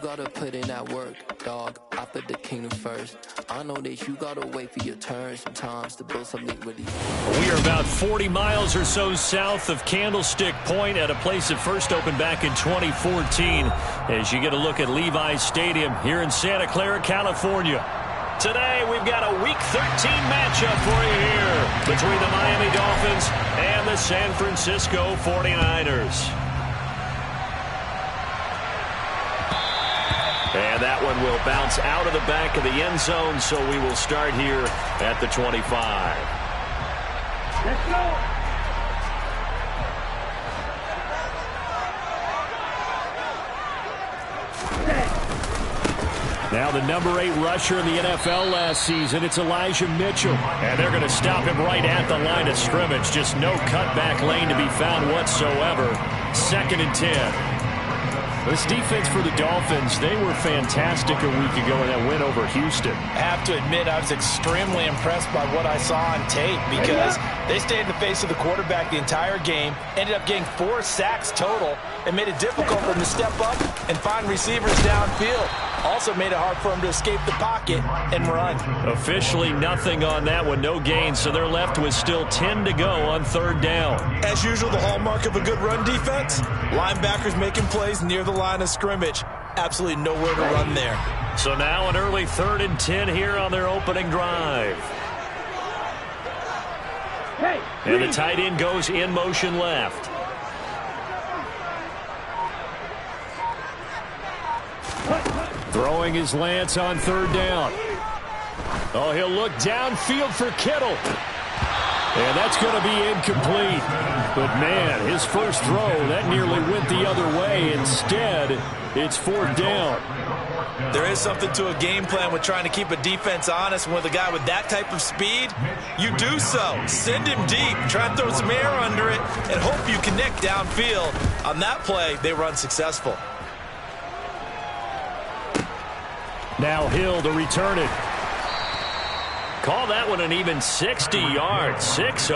gotta put in that work, dog. I put the kingdom first. I know that you gotta wait for your turn sometimes to build something really. We are about 40 miles or so south of Candlestick Point at a place that first opened back in 2014 as you get a look at Levi's Stadium here in Santa Clara, California. Today, we've got a Week 13 matchup for you here between the Miami Dolphins and the San Francisco 49ers. And that one will bounce out of the back of the end zone, so we will start here at the 25. Let's go! Now the number 8 rusher in the NFL last season, it's Elijah Mitchell. And they're going to stop him right at the line of scrimmage. Just no cutback lane to be found whatsoever. 2nd and 10. This defense for the Dolphins, they were fantastic a week ago in that win over Houston. I have to admit, I was extremely impressed by what I saw on tape because they stayed in the face of the quarterback the entire game, ended up getting 4 sacks total, and made it difficult for him to step up and find receivers downfield. Also made it hard for him to escape the pocket and run. Officially nothing on that one, no gain, so they're left with still 10 to go on 3rd down. As usual, the hallmark of a good run defense, linebackers making plays near the line of scrimmage. Absolutely nowhere to run there. So now an early 3rd and 10 here on their opening drive. And the tight end goes in motion left. Throwing his Lance on 3rd down. Oh, he'll look downfield for Kittle. And that's going to be incomplete. But, man, his first throw, that nearly went the other way. Instead, it's 4th down. There is something to a game plan with trying to keep a defense honest. With a guy with that type of speed, you do so. Send him deep. Try and throw some air under it and hope you connect downfield. On that play, they run successful. Now Hill to return it. Call that one an even 60 yards, 6-0.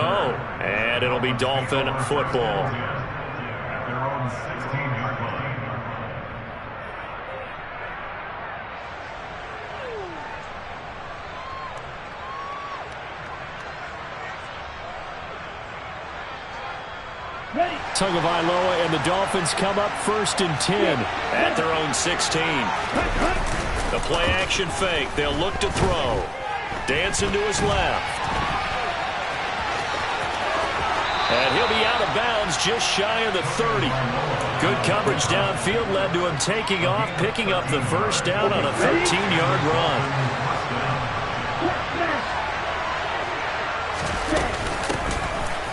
And it'll be Dolphin football. Tagovailoa and the Dolphins come up 1st and 10 at their own 16. The play action fake. They'll look to throw. Dancing to his left. And he'll be out of bounds just shy of the 30. Good coverage downfield led to him taking off, picking up the 1st down on a 13-yard run.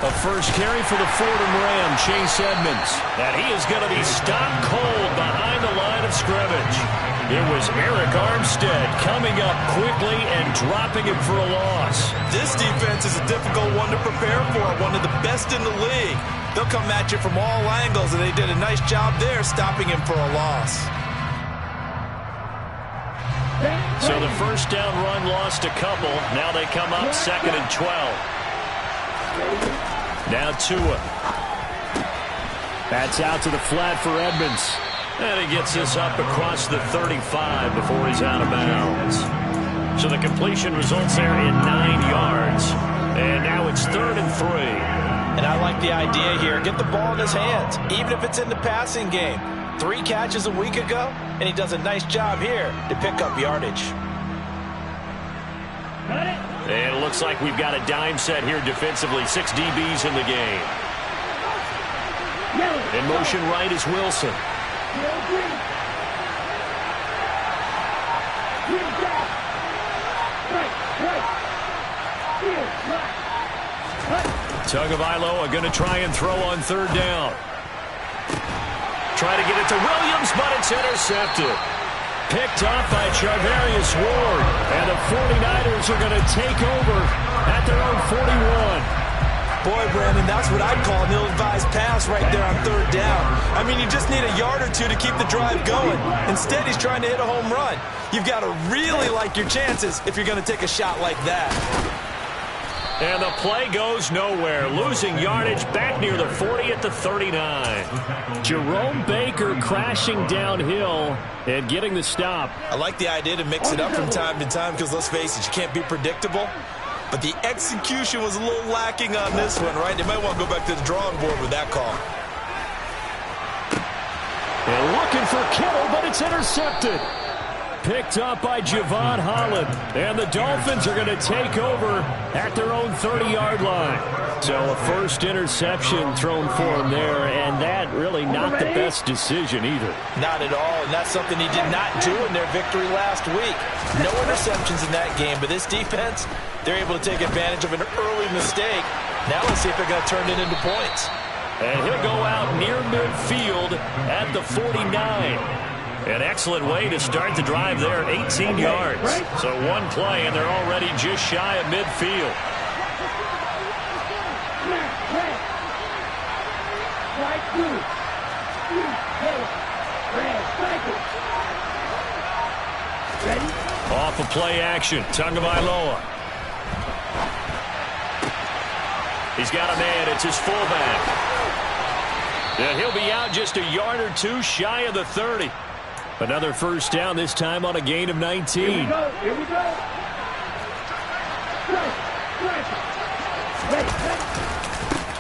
A first carry for the Fordham Ram, Chase Edmonds. And he is going to be stopped cold behind the line of scrimmage. It was Eric Armstead coming up quickly and dropping him for a loss. This defense is a difficult one to prepare for, one of the best in the league. They'll come at you from all angles, and they did a nice job there stopping him for a loss. So the 1st down run lost a couple. Now they come up 2nd and 12. Now Tua. That's out to the flat for Edmonds. And he gets this up across the 35 before he's out of bounds. So the completion results there in 9 yards. And now it's 3rd and 3. And I like the idea here. Get the ball in his hands, even if it's in the passing game. 3 catches a week ago, and he does a nice job here to pick up yardage. And it looks like we've got a dime set here defensively. 6 DBs in the game. In motion right is Wilson. Tagovailoa going to try and throw on 3rd down. Try to get it to Williams, but it's intercepted. Picked off by Charvarius Ward. And the 49ers are going to take over at their own 41. Boy, Brandon, that's what I'd call an ill-advised pass right there on 3rd down. I mean, you just need a yard or 2 to keep the drive going. Instead, he's trying to hit a home run. You've got to really like your chances if you're going to take a shot like that. And the play goes nowhere. Losing yardage back near the 40 at the 39. Jerome Baker crashing downhill and getting the stop. I like the idea to mix it up from time to time because, let's face it, you can't be predictable. But the execution was a little lacking on this one, right? They might want to go back to the drawing board with that call. And looking for Kittle, but it's intercepted. Picked up by Javon Holland. And the Dolphins are going to take over at their own 30-yard line. So a first interception thrown for him there, and that really not the best decision either. Not at all, and that's something he did not do in their victory last week. No interceptions in that game, but this defense, they're able to take advantage of an early mistake. Now let's see if they're going to turn it into points. And he'll go out near midfield at the 49. An excellent way to start the drive there, 18 yards. So one play, and they're already just shy of midfield. Off of play action, Tagovailoa. He's got a man, it's his fullback. And he'll be out just a yard or two shy of the 30. Another first down, this time on a gain of 19. Here we go. Here we go.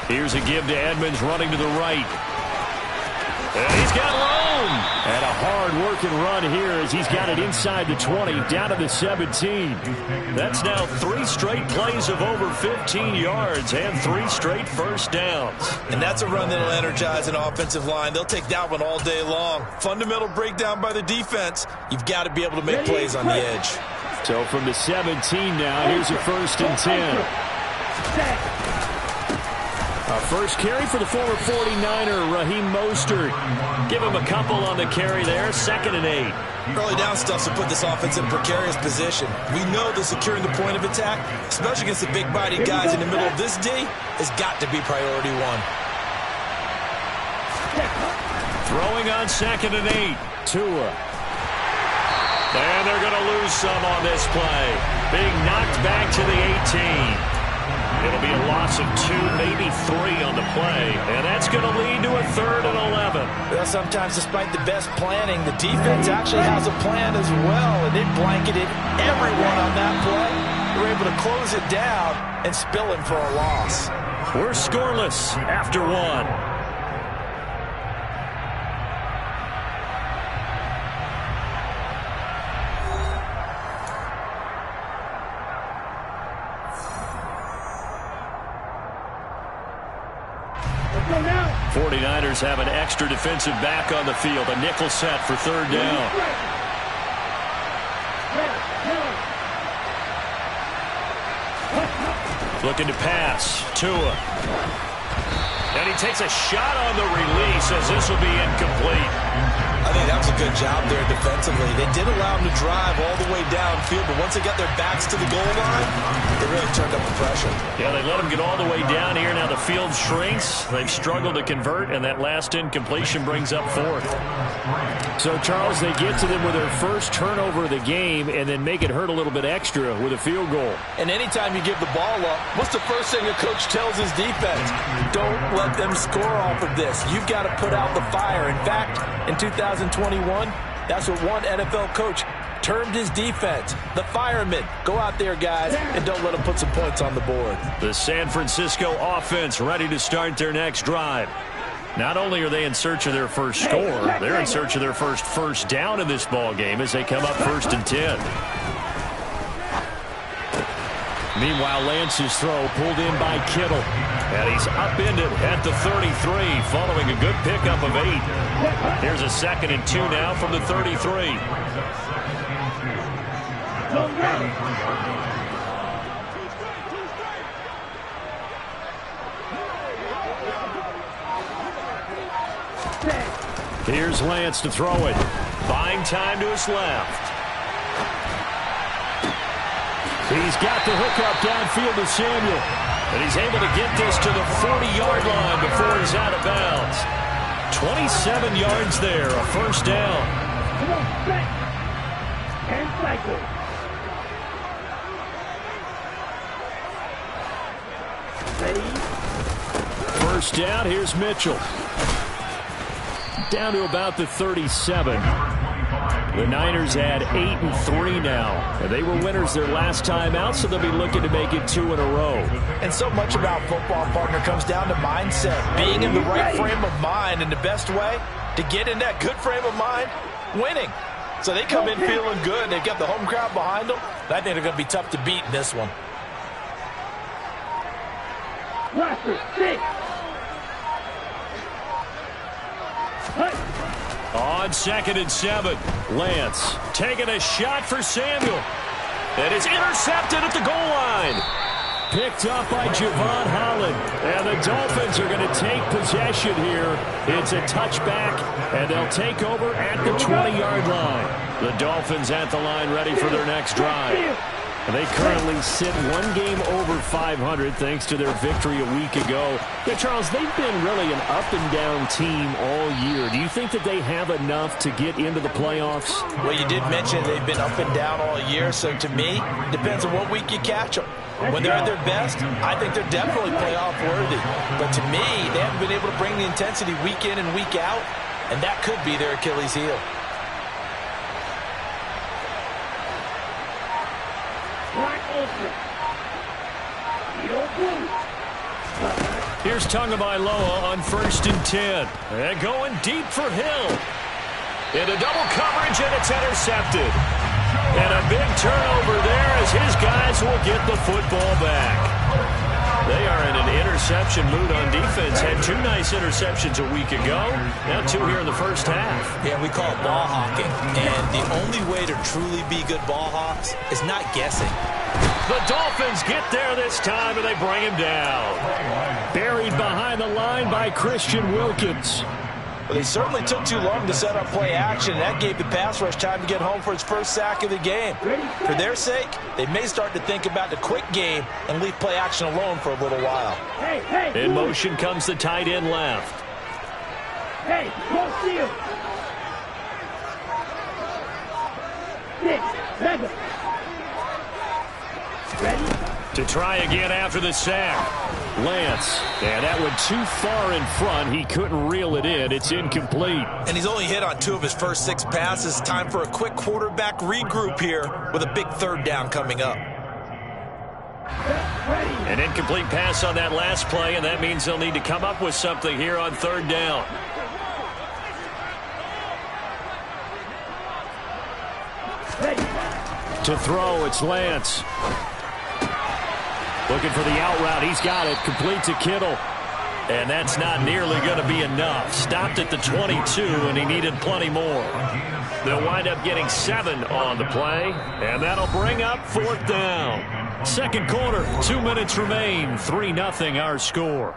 Here's a give to Edmonds running to the right. And he's got room. And a hard-working run here as he's got it inside the 20, down to the 17. That's now 3 straight plays of over 15 yards and 3 straight first downs. And that's a run that'll energize an offensive line. They'll take that one all day long. Fundamental breakdown by the defense. You've got to be able to make plays on the edge. So from the 17 now, here's a 1st and 10. A first carry for the former 49er, Raheem Mostert. Give him a couple on the carry there, 2nd and 8. Early down stuff to put this offense in a precarious position. We know that securing the point of attack, especially against the big-bodied guys in the middle of this D, has got to be priority 1. Throwing on 2nd and 8, Tua. And they're going to lose some on this play. Being knocked back to the 18. It'll be a loss of 2, maybe 3 on the play. And that's going to lead to a 3rd and 11. Well, sometimes despite the best planning, the defense actually has a plan as well. And it blanketed everyone on that play. They were able to close it down and spill him for a loss. We're scoreless after 1. 49ers have an extra defensive back on the field. A nickel set for 3rd down. Looking to pass. Tua. And he takes a shot on the release as this will be incomplete. I think that was a good job there defensively. They did allow him to drive all the way downfield, but once they got their backs to the goal line, they really turned up the pressure. Yeah, they let him get all the way down here. Now the field shrinks. They've struggled to convert, and that last incompletion brings up 4th. So, Charles, they get to them with their first turnover of the game and then make it hurt a little bit extra with a field goal. And anytime you give the ball up, what's the first thing a coach tells his defense? Don't let them score off of this. You've got to put out the fire. In fact, in 2021, that's what one NFL coach termed his defense. The firemen. Go out there, guys, and don't let them put some points on the board. The San Francisco offense ready to start their next drive. Not only are they in search of their first score, they're in search of their first down in this ball game as they come up 1st and 10. Meanwhile, Lance's throw pulled in by Kittle. And he's upended at the 33 following a good pickup of 8. Here's a 2nd and 2 now from the 33. Here's Lance to throw it. Buying time to his left. He's got the hookup downfield to Samuel. And he's able to get this to the 40-yard line before he's out of bounds. 27 yards there, a first down. Come on, back. And cycle. First down, here's Mitchell. Down to about the 37. The Niners had 8-3 now. And they were winners their last time out, so they'll be looking to make it 2 in a row. And so much about football, partner, comes down to mindset. Being in the right frame of mind, and the best way to get in that good frame of mind, winning. So they come in feeling good. They've got the home crowd behind them. I think they're going to be tough to beat in this one. On 2nd and 7, Lance taking a shot for Samuel. And it's intercepted at the goal line. Picked up by Javon Holland. And the Dolphins are going to take possession here. It's a touchback, and they'll take over at the 20-yard line. The Dolphins at the line ready for their next drive. They currently sit one game over 500 thanks to their victory a week ago. Yeah, Charles, they've been really an up-and-down team all year. Do you think that they have enough to get into the playoffs? Well, you did mention they've been up and down all year, so to me, it depends on what week you catch them. When they're at their best, I think they're definitely playoff worthy. But to me, they haven't been able to bring the intensity week in and week out, and that could be their Achilles heel. Here's Tagovailoa on 1st and 10. And going deep for Hill. Into double coverage, and it's intercepted. And a big turnover there as his guys will get the football back. They are in an interception mood on defense. Had 2 nice interceptions a week ago. Now 2 here in the first half. Yeah, we call it ball hawking. And the only way to truly be good ball hawks is not guessing. The Dolphins get there this time, and they bring him down. Buried behind the line by Christian Wilkins. Well, they certainly took too long to set up play action, and that gave the pass rush time to get home for its first sack of the game. For their sake, they may start to think about the quick game and leave play action alone for a little while. In motion comes the tight end left. Hey, go steal. 6, 7. To try again after the sack. Lance, and that went too far in front. He couldn't reel it in. It's incomplete. And he's only hit on 2 of his first 6 passes. Time for a quick quarterback regroup here with a big 3rd down coming up. An incomplete pass on that last play, and that means they'll need to come up with something here on 3rd down. To throw, it's Lance. Looking for the out route. He's got it. Complete to Kittle. And that's not nearly going to be enough. Stopped at the 22, and he needed plenty more. They'll wind up getting 7 on the play, and that'll bring up 4th down. Second quarter, 2 minutes remain. 3-0 our score.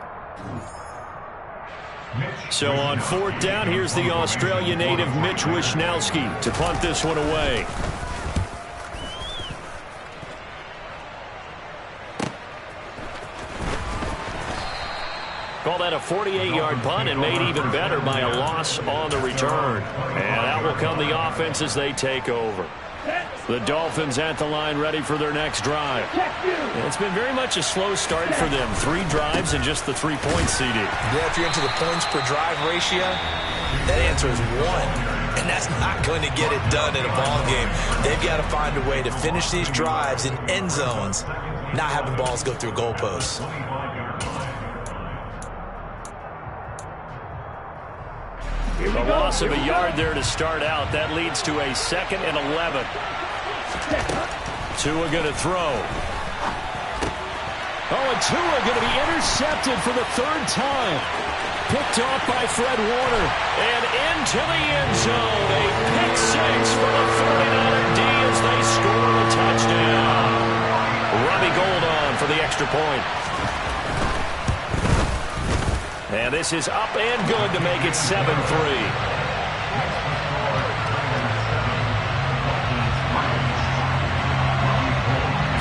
So on 4th down, here's the Australia native Mitch Wishnowsky to punt this one away. Call that a 48-yard punt, and made even better by a loss on the return. And out will come the offense as they take over. The Dolphins at the line ready for their next drive. And it's been very much a slow start for them. 3 drives and just the 3 points, CD. Yeah, if you're into the points per drive ratio, that answer is 1. And that's not going to get it done in a ball game. They've got to find a way to finish these drives in end zones, not having balls go through goalposts. A loss of a yard there to start out. That leads to a 2nd and 11. Tua going to throw. Oh, and Tua going to be intercepted for the 3rd time. Picked off by Fred Warner. And into the end zone. A pick 6 for the 49er D as they score the touchdown. Robbie Gould on for the extra point. And this is up and good to make it 7-3.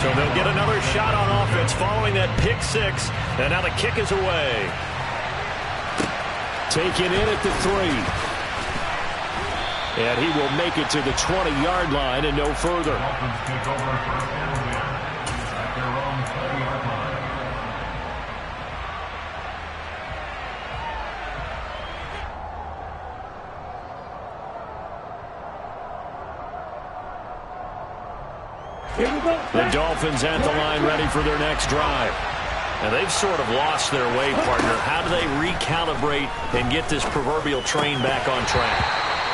So they'll get another shot on offense following that pick 6. And now the kick is away. Taken in at the 3. And he will make it to the 20-yard line and no further. The Dolphins at the line ready for their next drive. And they've sort of lost their way, partner. How do they recalibrate and get this proverbial train back on track?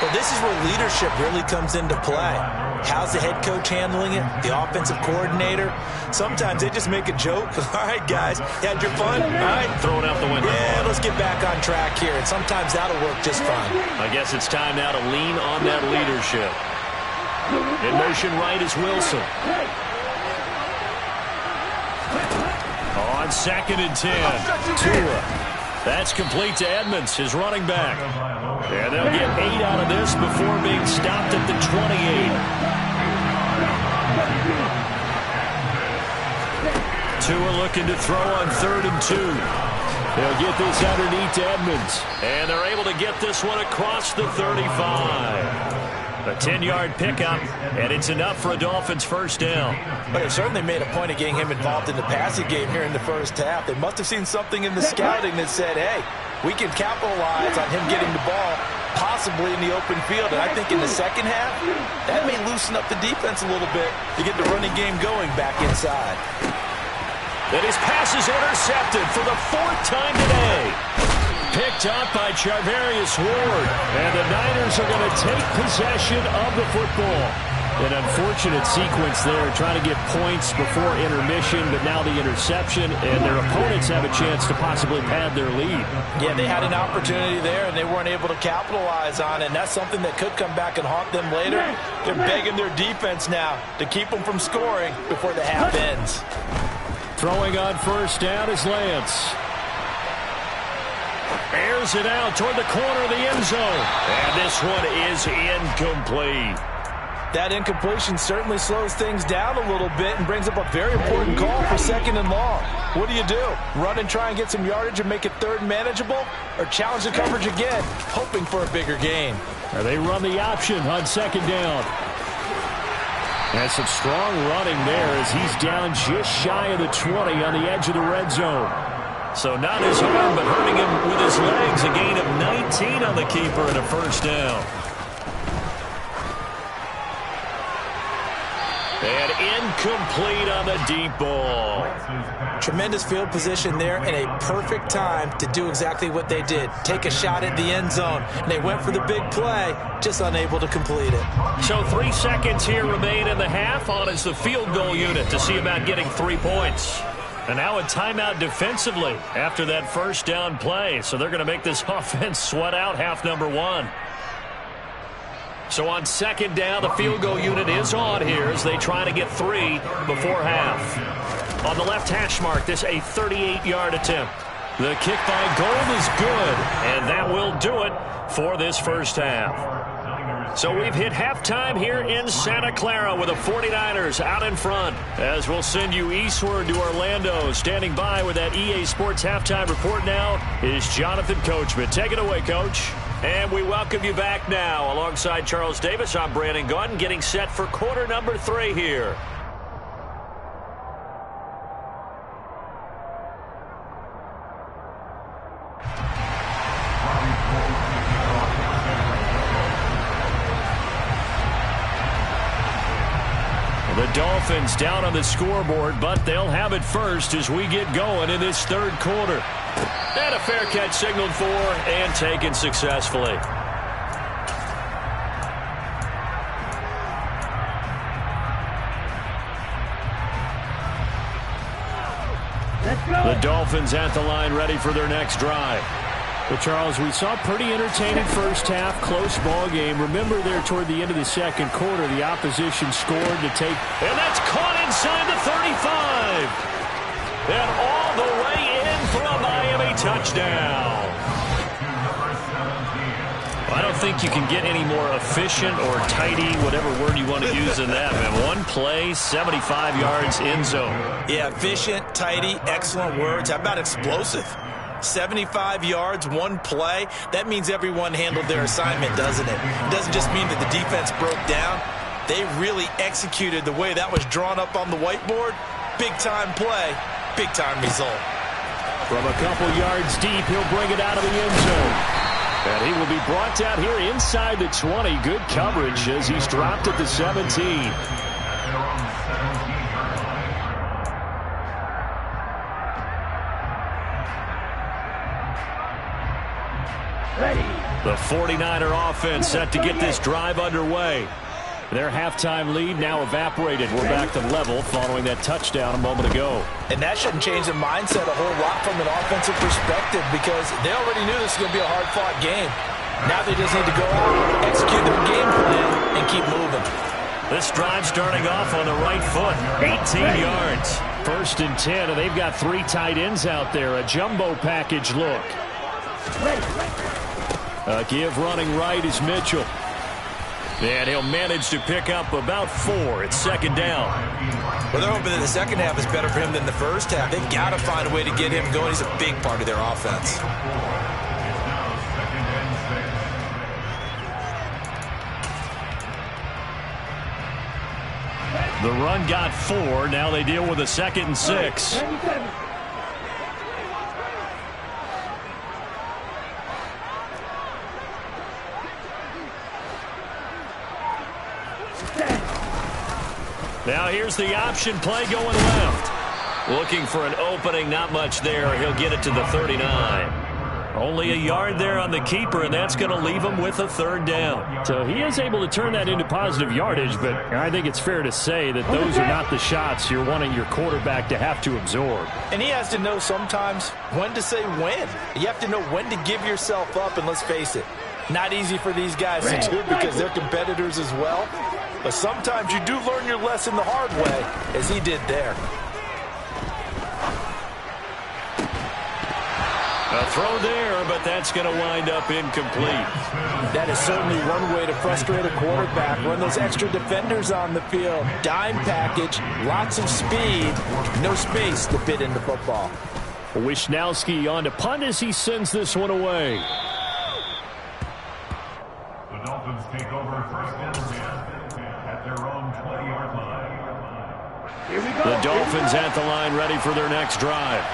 Well, this is where leadership really comes into play. How's the head coach handling it? The offensive coordinator? Sometimes they just make a joke. All right, guys, you had your fun? All right. Throw it out the window. Yeah, let's get back on track here. And sometimes that'll work just fine. I guess it's time now to lean on that leadership. In motion right is Wilson. On 2nd and 10, Tua. That's complete to Edmonds, his running back. And they'll get 8 out of this before being stopped at the 28. Tua looking to throw on 3rd and 2. They'll get this underneath to Edmonds. And they're able to get this one across the 35. A 10-yard pickup, and it's enough for a Dolphins first down. But they certainly made a point of getting him involved in the passing game here in the first half. They must have seen something in the scouting that said, hey, we can capitalize on him getting the ball possibly in the open field. And I think in the second half, that may loosen up the defense a little bit to get the running game going back inside. And his pass is intercepted for the 4th time today. Picked up by Charvarius Ward. And the Niners are going to take possession of the football. An unfortunate sequence there, trying to get points before intermission, but now the interception, and their opponents have a chance to possibly pad their lead. Yeah, they had an opportunity there, and they weren't able to capitalize on it, and that's something that could come back and haunt them later. They're begging their defense now to keep them from scoring before the half ends. Throwing on first down is Lance. Airs it out toward the corner of the end zone. And this one is incomplete. That incompletion certainly slows things down a little bit and brings up a very important call for 2nd and long. What do? Run and try and get some yardage and make it 3rd and manageable? Or challenge the coverage again, hoping for a bigger gain? And they run the option on 2nd down. And some strong running there as he's down just shy of the 20 on the edge of the red zone. So not his arm, but hurting him with his legs. A gain of 19 on the keeper and a first down. And incomplete on the deep ball. Tremendous field position there and a perfect time to do exactly what they did. Take a shot at the end zone. And they went for the big play, just unable to complete it. So 3 seconds here remain in the half. On is the field goal unit to see about getting 3 points. And now a timeout defensively after that first down play. So they're going to make this offense sweat out half number 1. So on 2nd down, the field goal unit is on here as they try to get 3 before half. On the left hash mark, this a 38-yard attempt. The kick by Gold is good, and that will do it for this first half. So we've hit halftime here in Santa Clara with the 49ers out in front. As we'll send you eastward to Orlando. Standing by with that EA Sports halftime report now is Jonathan Coachman. Take it away, Coach. And we welcome you back now. Alongside Charles Davis, I'm Brandon Gunn, getting set for quarter number 3 here. The Dolphins down on the scoreboard, but they'll have it first as we get going in this 3rd quarter. And a fair catch signaled for and taken successfully. The Dolphins at the line ready for their next drive. Well, Charles, we saw a pretty entertaining first half, close ball game. Remember there toward the end of the 2nd quarter, the opposition scored to take. And that's caught inside the 35. And all the way in for a Miami touchdown. I don't think you can get any more efficient or tidy, whatever word you want to use in that, man. One play, 75 yards, end zone. Yeah, efficient, tidy, excellent words. How about explosive? 75 yards, one play. That means everyone handled their assignment, doesn't it? It doesn't just mean that the defense broke down. They really executed the way that was drawn up on the whiteboard. Big-time play, big-time result. From a couple yards deep, he'll bring it out of the end zone. And he will be brought down here inside the 20. Good coverage as he's dropped at the 17. The 49er offense set to get this drive underway. Their halftime lead now evaporated. We're back to level following that touchdown a moment ago. And that shouldn't change the mindset a whole lot from an offensive perspective because they already knew this was going to be a hard-fought game. Now they just need to go out, execute their game plan, and keep moving. This drive starting off on the right foot, 18 yards. 1st and 10, and they've got 3 tight ends out there. A jumbo package look. A give running right is Mitchell. And he'll manage to pick up about 4. It's 2nd down. Well, they're hoping that the second half is better for him than the first half. They've got to find a way to get him going. He's a big part of their offense. The run got 4. Now they deal with a 2nd and 6. Now here's the option play going left. Looking for an opening, not much there. He'll get it to the 39. Only a yard there on the keeper, and that's going to leave him with a 3rd down. So he is able to turn that into positive yardage, but I think it's fair to say that those are not the shots you're wanting your quarterback to have to absorb. And he has to know sometimes when to say when. You have to know when to give yourself up, and let's face it, not easy for these guys to do because they're competitors as well. But sometimes you do learn your lesson the hard way, as he did there. A throw there, but that's going to wind up incomplete. That is certainly one way to frustrate a quarterback. Run those extra defenders on the field. Dime package, lots of speed, no space to fit into football. Wishnowski on to punt as he sends this one away. The Dolphins take over 1st and 10 at their own 20-yard line. The Dolphins at the line, ready for their next drive.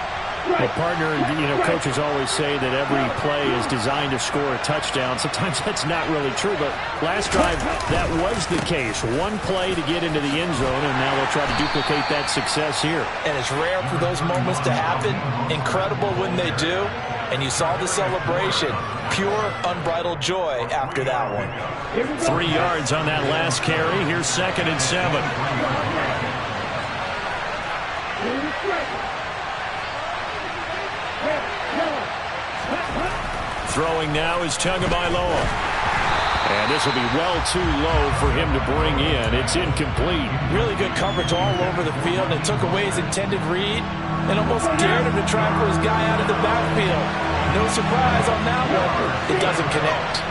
Well, partner, coaches always say that every play is designed to score a touchdown. Sometimes that's not really true, but last drive, that was the case. One play to get into the end zone, and now they'll try to duplicate that success here. And it's rare for those moments to happen. Incredible when they do. And you saw the celebration. Pure, unbridled joy after that one. 3 yards on that last carry. Here's 2nd and 7. Throwing now is Tagovailoa. And this will be well too low for him to bring in. It's incomplete. Really good coverage all over the field. It took away his intended read and almost dared him to try for his guy out of the backfield. No surprise on that one. It doesn't connect.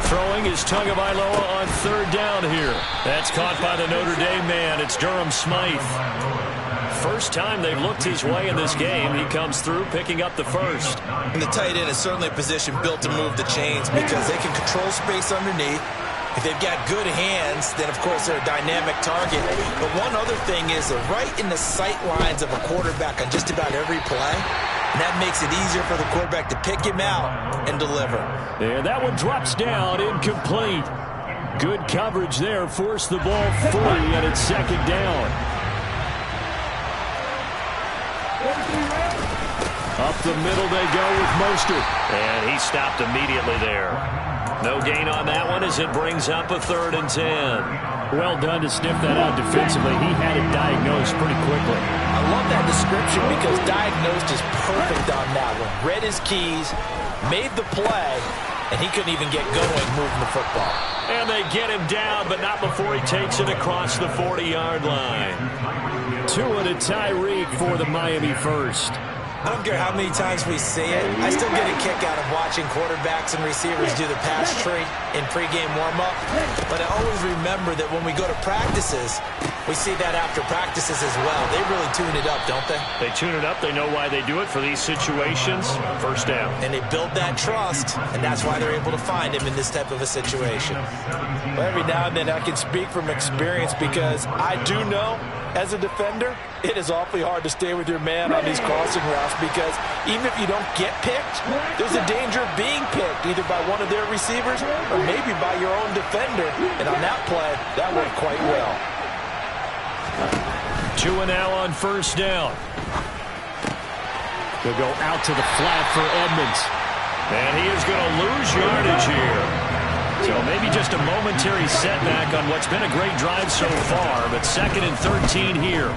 Throwing is Tagovailoa on 3rd down here. That's caught by the Notre Dame man. It's Durham Smythe. First time they've looked his way in this game. He comes through picking up the 1st. And the tight end is certainly a position built to move the chains because they can control space underneath. If they've got good hands, then of course they're a dynamic target. But one other thing is they're right in the sight lines of a quarterback on just about every play. And that makes it easier for the quarterback to pick him out and deliver. And that one drops down, incomplete. Good coverage there, forced the ball free, and it's 2nd down. Up the middle they go with Mostert. And he stopped immediately there. No gain on that one as it brings up a 3rd and 10. Well done to sniff that out defensively. He had it diagnosed pretty quickly. I love that description because diagnosed is perfect on that one. Read his keys, made the play, and he couldn't even get going moving the football. And they get him down, but not before he takes it across the 40-yard line. Tua to Tyreek for the Miami first. I don't care how many times we see it. I still get a kick out of watching quarterbacks and receivers do the pass tree in pregame warm-up. But I always remember that when we go to practices, We see that after practices as well. They really tune it up, don't they? They tune it up. They know why they do it for these situations. First down. And they build that trust, and that's why they're able to find him in this type of a situation. Well, every now and then I can speak from experience because I do know, as a defender, it is awfully hard to stay with your man on these crossing routes because even if you don't get picked, there's a danger of being picked either by one of their receivers or maybe by your own defender. And on that play, that worked quite well. 2 and now on first down. They'll go out to the flat for Edmonds. And he is going to lose yardage here. So maybe just a momentary setback on what's been a great drive so far, but 2nd and 13 here.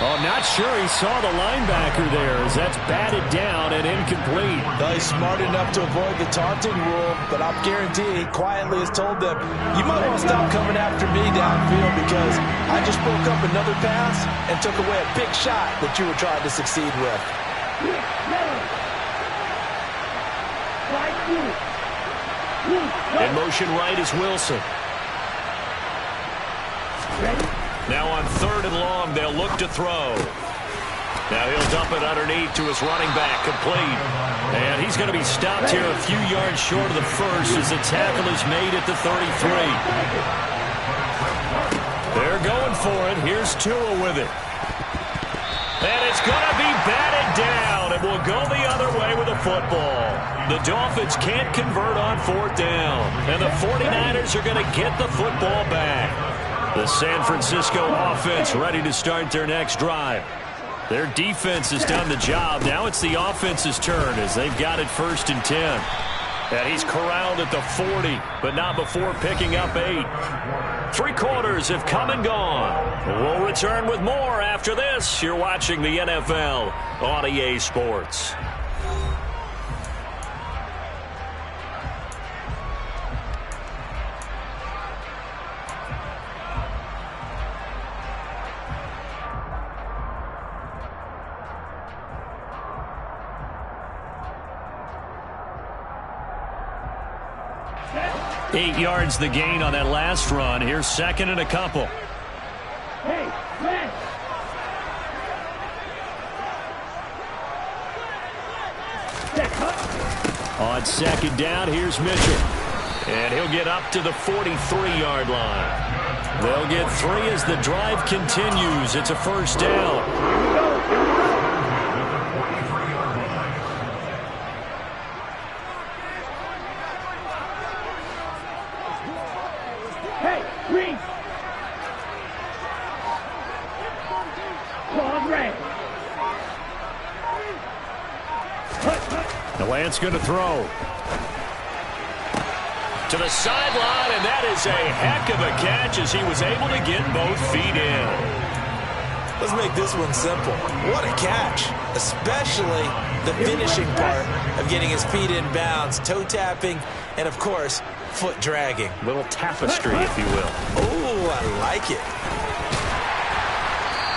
Oh, not sure he saw the linebacker there as that's batted down and incomplete. Well, he's smart enough to avoid the taunting rule, but I'll guarantee he quietly has told them, you might want to stop coming after me downfield because I just broke up another pass and took away a big shot that you were trying to succeed with. In motion right is Wilson. Now on 3rd and long, they'll look to throw. Now he'll dump it underneath to his running back, complete. And he's going to be stopped here a few yards short of the first as the tackle is made at the 33. They're going for it. Here's Tua with it. And it's going to be batted down. It will go the other way with the football. The Dolphins can't convert on 4th down. And the 49ers are going to get the football back. The San Francisco offense ready to start their next drive. Their defense has done the job. Now it's the offense's turn as they've got it 1st and 10. And he's corralled at the 40, but not before picking up 8. 3 quarters have come and gone. We'll return with more after this. You're watching the NFL on EA Sports. Eight yards the gain on that last run. Here's 2nd and a couple. Hey, man. On 2nd down, here's Mitchell. And he'll get up to the 43-yard line. They'll get 3 as the drive continues. It's a 1st down. Lance going to throw. To the sideline, and that is a heck of a catch as he was able to get both feet in. Let's make this one simple. What a catch, especially the finishing part of getting his feet in bounds, toe tapping, and of course, foot dragging. Little tapestry, if you will. Oh, I like it.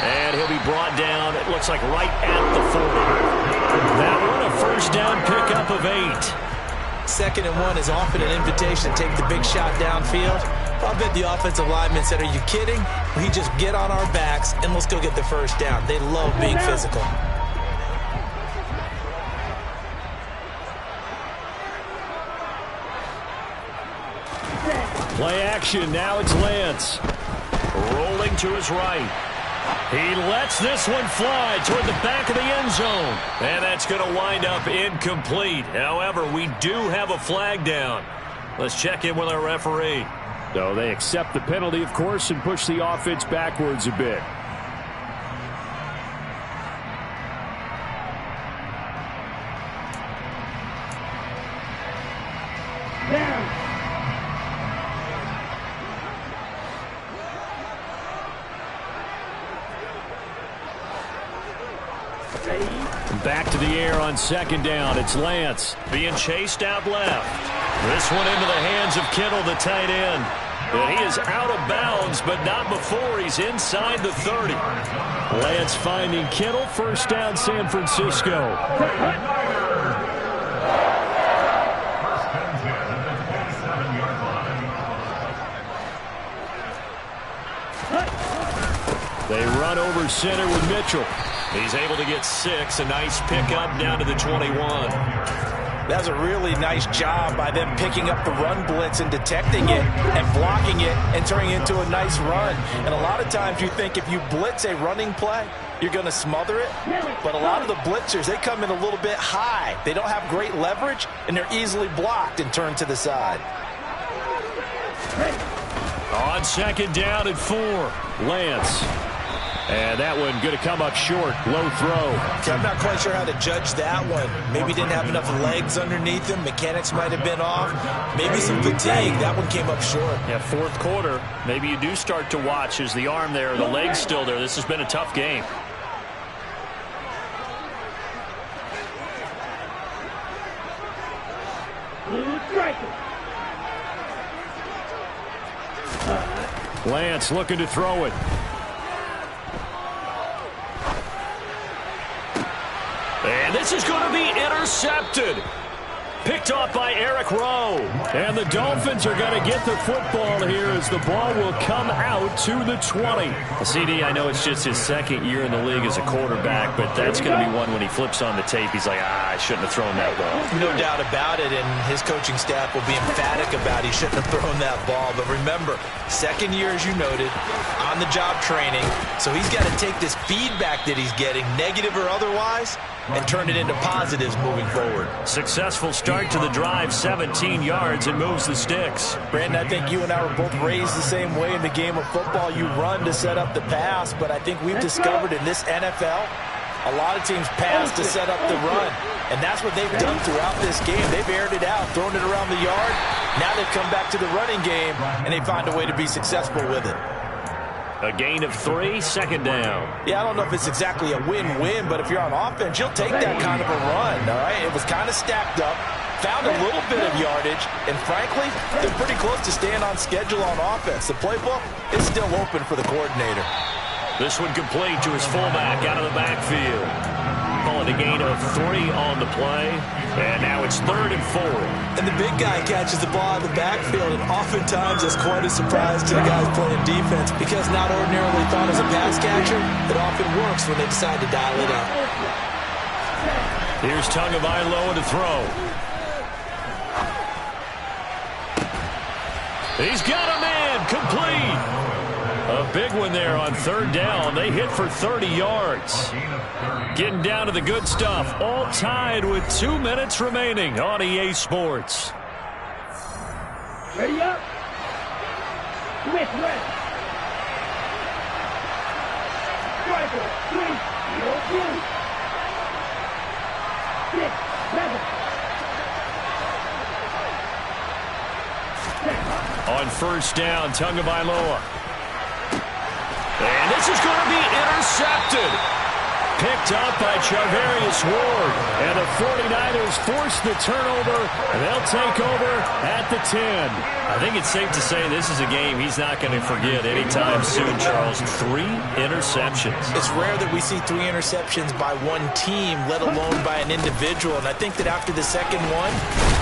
And he'll be brought down, it looks like right at the 40. That one, a 1st down pickup of 8. 2nd and 1 is often an invitation to take the big shot downfield. I bet the offensive lineman said, are you kidding? We just get on our backs and let's go get the 1st down. They love being physical. Play action, now it's Lance. Rolling to his right. He lets this one fly toward the back of the end zone. And that's going to wind up incomplete. However, we do have a flag down. Let's check in with our referee. So they accept the penalty, of course, and push the offense backwards a bit. Back to the air on 2nd down. It's Lance being chased out left. This one into the hands of Kittle, the tight end. And he is out of bounds, but not before he's inside the 30. Lance finding Kittle. 1st down, San Francisco. They run over center with Mitchell. He's able to get 6. A nice pickup down to the 21. That's a really nice job by them picking up the run blitz and detecting it and blocking it and turning it into a nice run. And a lot of times you think if you blitz a running play, you're going to smother it. But a lot of the blitzers, they come in a little bit high. They don't have great leverage, and they're easily blocked and turned to the side. On second down and 4, Lance. And that one going to come up short. Low throw. Okay, I'm not quite sure how to judge that one. Maybe didn't have enough legs underneath him. Mechanics might have been off. Maybe some fatigue. That one came up short. Yeah, fourth quarter. Maybe you do start to watch. Is the arm there, the leg's still there? This has been a tough game. Lance looking to throw it. And this is going to be intercepted. Picked off by Eric Rowe. And the Dolphins are going to get the football here as the ball will come out to the 20. CD, I know it's just his second year in the league as a quarterback, but that's going to be one when he flips on the tape. He's like, I shouldn't have thrown that ball. No doubt about it, and his coaching staff will be emphatic about he shouldn't have thrown that ball. But remember, second year, as you noted, on-the-job training, so he's got to take this feedback that he's getting, negative or otherwise, and turn it into positives moving forward. Successful start to the drive, 17 yards, and moves the sticks. Brandon, I think you and I were both raised the same way in the game of football. You run to set up the pass, but I think we've discovered in this NFL, a lot of teams pass to set up the run, and that's what they've done throughout this game. They've aired it out, thrown it around the yard. Now they've come back to the running game, and they find a way to be successful with it. A gain of 3, second down. Yeah, I don't know if it's exactly a win-win, but if you're on offense, you'll take that kind of a run, all right? It was kind of stacked up, found a little bit of yardage, and frankly, they're pretty close to staying on schedule on offense. The playbook is still open for the coordinator. This one complete to his fullback out of the backfield. Call it a gain of 3 on the play, and now it's 3rd and 4. And the big guy catches the ball in the backfield, and oftentimes it's quite a surprise to the guys playing defense because not ordinarily thought as a pass catcher, it often works when they decide to dial it up. Here's Tagovailoa to throw. He's got a man, complete. A big one there on 3rd down. They hit for 30 yards. Getting down to the good stuff. All tied with 2 minutes remaining on EA Sports. Ready up. Switch left. Striker, 3, 0, 2. 6, 7. On 1st down, Tagovailoa. And this is going to be intercepted. Picked up by Charvarius Ward. And the 49ers force the turnover, and they'll take over at the 10. I think it's safe to say this is a game he's not going to forget anytime soon, Charles. 3 interceptions. It's rare that we see 3 interceptions by one team, let alone by an individual. And I think that after the second one,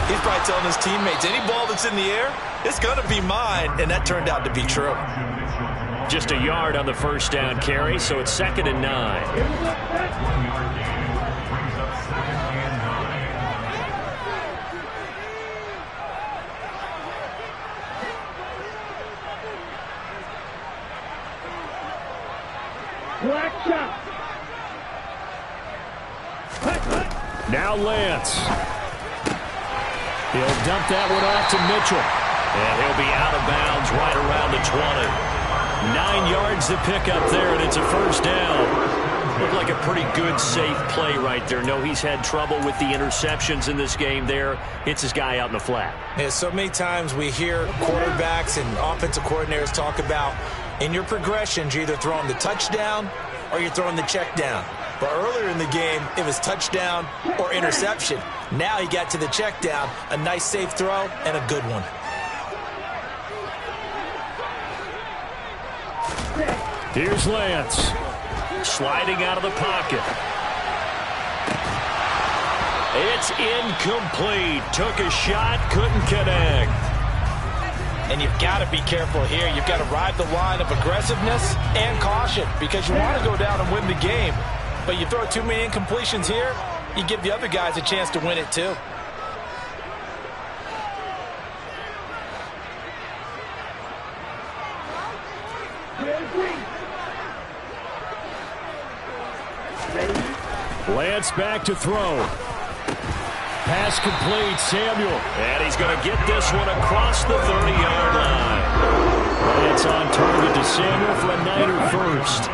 he's probably telling his teammates, any ball that's in the air, it's going to be mine. And that turned out to be true. Just a yard on the 1st down carry, so it's 2nd and 9. Black shot. Now Lance. He'll dump that one off to Mitchell. And he'll be out of bounds right around the 20. 9 yards to pick up there, and it's a 1st down. Looked like a pretty good, safe play right there. No, he's had trouble with the interceptions in this game there. Hits his guy out in the flat. Yeah, so many times we hear quarterbacks and offensive coordinators talk about in your progressions, you're either throwing the touchdown or you're throwing the check down. But earlier in the game, it was touchdown or interception. Now he got to the check down, a nice safe throw, and a good one. Here's Lance. Sliding out of the pocket. It's incomplete. Took a shot, couldn't connect. And you've got to be careful here. You've got to ride the line of aggressiveness and caution because you want to go down and win the game. But you throw too many incompletions here, you give the other guys a chance to win it too. Lance back to throw. Pass complete, Samuel. And he's going to get this one across the 30-yard line. Lance on target to Samuel for a Niner first.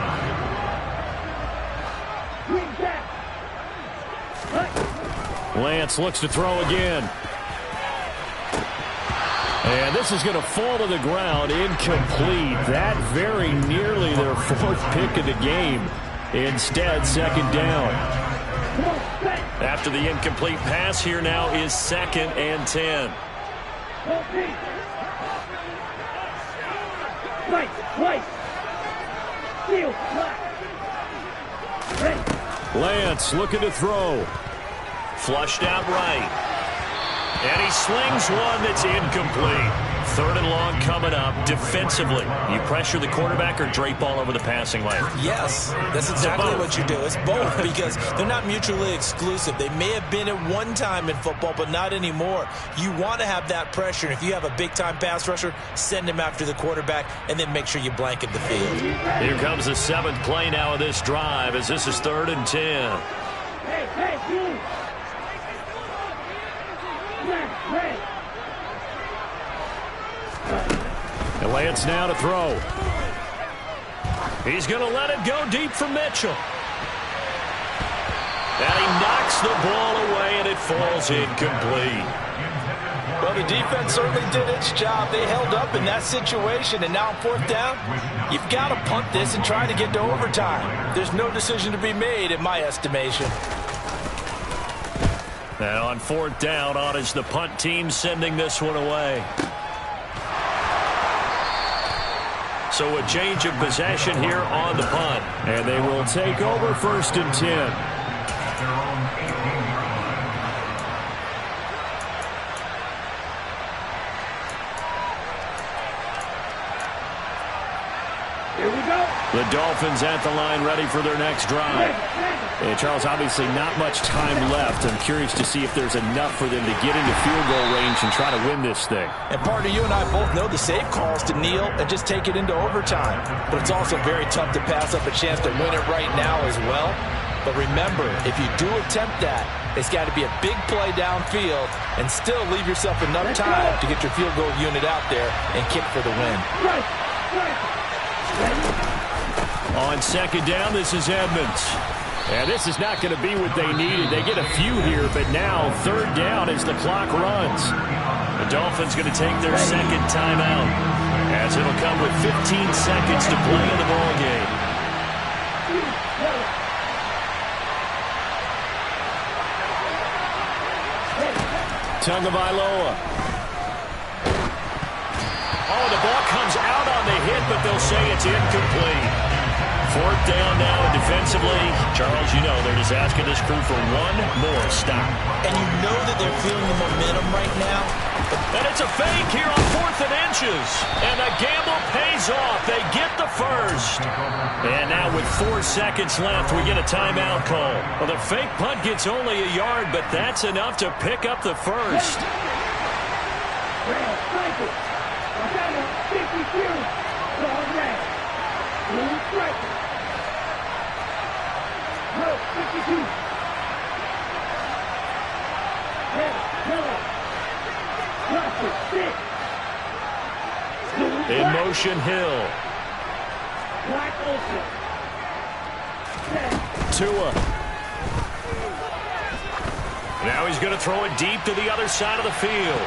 Lance looks to throw again. And this is going to fall to the ground, incomplete. That very nearly their fourth pick of the game. Instead, second down. After the incomplete pass, here now is 2nd and 10. Lance looking to throw. Flushed out right. And he slings one that's incomplete. 3rd and long coming up. Defensively, you pressure the quarterback or drape all over the passing lane? Yes, that's exactly what you do. It's both because they're not mutually exclusive. They may have been at one time in football, but not anymore. You want to have that pressure. And if you have a big-time pass rusher, send him after the quarterback and then make sure you blanket the field. Here comes the 7th play now of this drive as this is 3rd and 10. Hey, you! And Lance now to throw. He's going to let it go deep for Mitchell. And he knocks the ball away, and it falls incomplete. Well, the defense certainly did its job. They held up in that situation, and now on 4th down, you've got to punt this and try to get to overtime. There's no decision to be made in my estimation. Now on 4th down, on is the punt team sending this one away. So a change of possession here on the punt. And they will take over 1st and 10. The Dolphins at the line ready for their next drive. And Charles, obviously not much time left. I'm curious to see if there's enough for them to get into field goal range and try to win this thing. And partner, you and I both know the safe calls to kneel and just take it into overtime. But it's also very tough to pass up a chance to win it right now as well. But remember, if you do attempt that, it's got to be a big play downfield and still leave yourself enough time to get your field goal unit out there and kick for the win. On 2nd down, this is Edmonds. And this is not going to be what they needed. They get a few here, but now 3rd down as the clock runs. The Dolphins going to take their 2nd timeout as it'll come with 15 seconds to play in the ball game. Tagovailoa. Oh, the ball comes out on the hit, but they'll say it's incomplete. 4th down now, and defensively, Charles, you know they're just asking this crew for one more stop. And you know that they're feeling the momentum right now. And it's a fake here on 4th and inches. And the gamble pays off. They get the first. And now with 4 seconds left, we get a timeout call. Well, the fake punt gets only a yard, but that's enough to pick up the first. In motion, Hill. Tua. Now he's going to throw it deep to the other side of the field.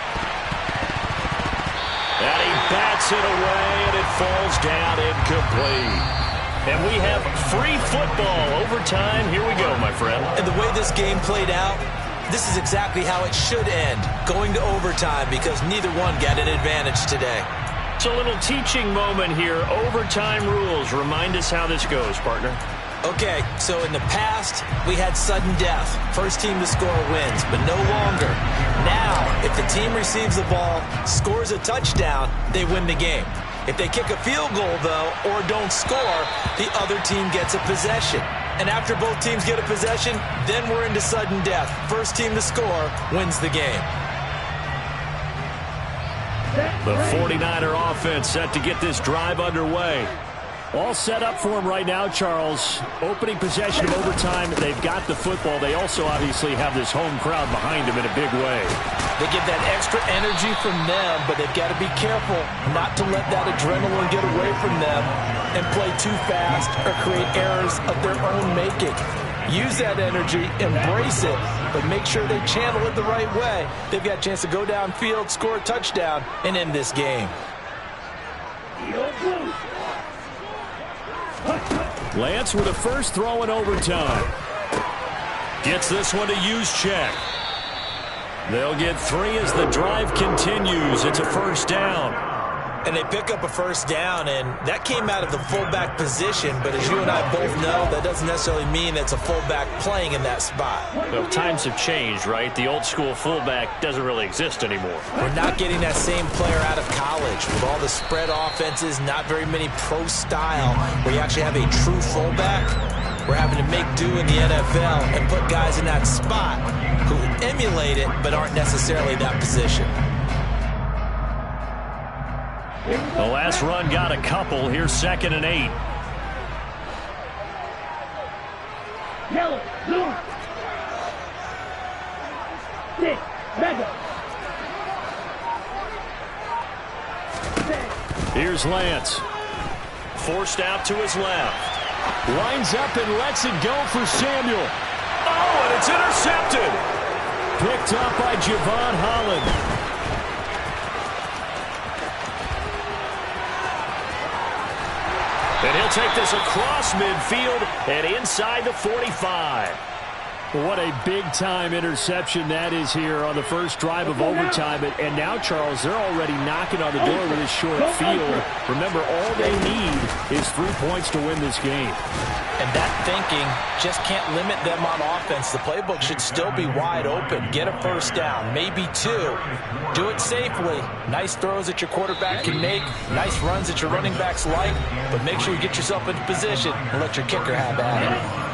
And he bats it away, and it falls down incomplete. And we have free football. Overtime. Here we go, my friend. And the way this game played out, this is exactly how it should end, going to overtime, because neither one got an advantage today. It's a little teaching moment here. Overtime rules. Remind us how this goes, partner. Okay, so in the past, we had sudden death. First team to score wins, but no longer. Now, if the team receives the ball, scores a touchdown, they win the game. If they kick a field goal, though, or don't score, the other team gets a possession. And after both teams get a possession, then we're into sudden death. First team to score wins the game. The 49er offense set to get this drive underway. All set up for him right now, Charles. Opening possession of overtime. They've got the football. They also obviously have this home crowd behind them in a big way. They get that extra energy from them, but they've got to be careful not to let that adrenaline get away from them and play too fast or create errors of their own making. Use that energy, embrace it, but make sure they channel it the right way. They've got a chance to go downfield, score a touchdown, and end this game. Lance with a first throw in overtime. Gets this one to Juszczyk. They'll get 3 as the drive continues. It's a first down. And they pick up a first down, and that came out of the fullback position. But as you and I both know, that doesn't necessarily mean it's a fullback playing in that spot. Well, times have changed, right? The old school fullback doesn't really exist anymore. We're not getting that same player out of college with all the spread offenses, not very many pro style, where you actually have a true fullback. We're having to make do in the NFL and put guys in that spot who emulate it but aren't necessarily that position. The last run got a couple. Here's 2nd and 8. Yellow, blue. 6, mega. Here's Lance. Forced out to his left. Lines up and lets it go for Samuel. Oh, and it's intercepted. Picked up by Javon Holland. And he'll take this across midfield and inside the 45. What a big-time interception that is here on the first drive of overtime. And now, Charles, they're already knocking on the door with this short field. Remember, all they need is 3 points to win this game. And that thinking just can't limit them on offense. The playbook should still be wide open. Get a first down, maybe 2. Do it safely. Nice throws that your quarterback can make. Nice runs that your running backs like. But make sure you get yourself into position and let your kicker have at it.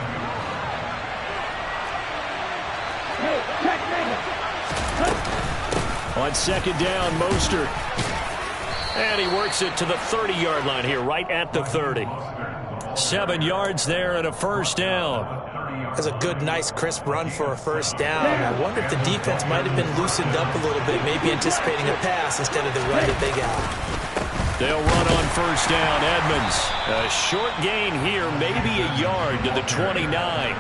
On 2nd down, Mostert. And he works it to the 30-yard line here, right at the 30. 7 yards there and a first down. That's a good, nice, crisp run for a first down. I wonder if the defense might have been loosened up a little bit, maybe anticipating a pass instead of the run that they got. They'll run on first down. Edmonds. A short gain here, maybe a yard to the 29.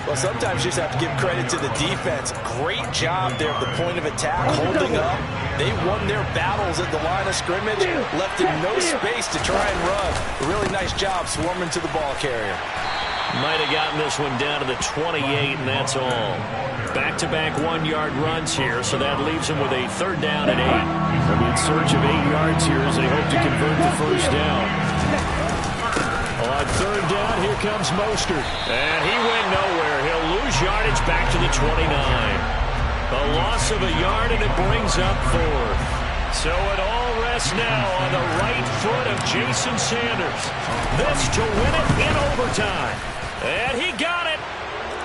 Well, sometimes you just have to give credit to the defense. Great job there at the point of attack, holding up. They won their battles at the line of scrimmage, left in no space to try and run. A really nice job swarming to the ball carrier. Might have gotten this one down to the 28, and that's all. Back-to-back 1-yard runs here, so that leaves them with a 3rd down and 8. They'll be in search of 8 yards here as they hope to convert the first down. On 3rd down, here comes Mostert. And he went nowhere. He'll lose yardage back to the 29. A loss of a yard, and it brings up 4th. So it all rests now on the right foot of Jason Sanders. This to win it in overtime. And he got it.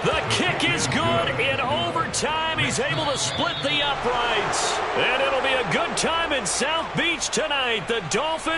The kick is good in overtime. He's able to split the uprights. And it'll be a good time in South Beach tonight. The Dolphins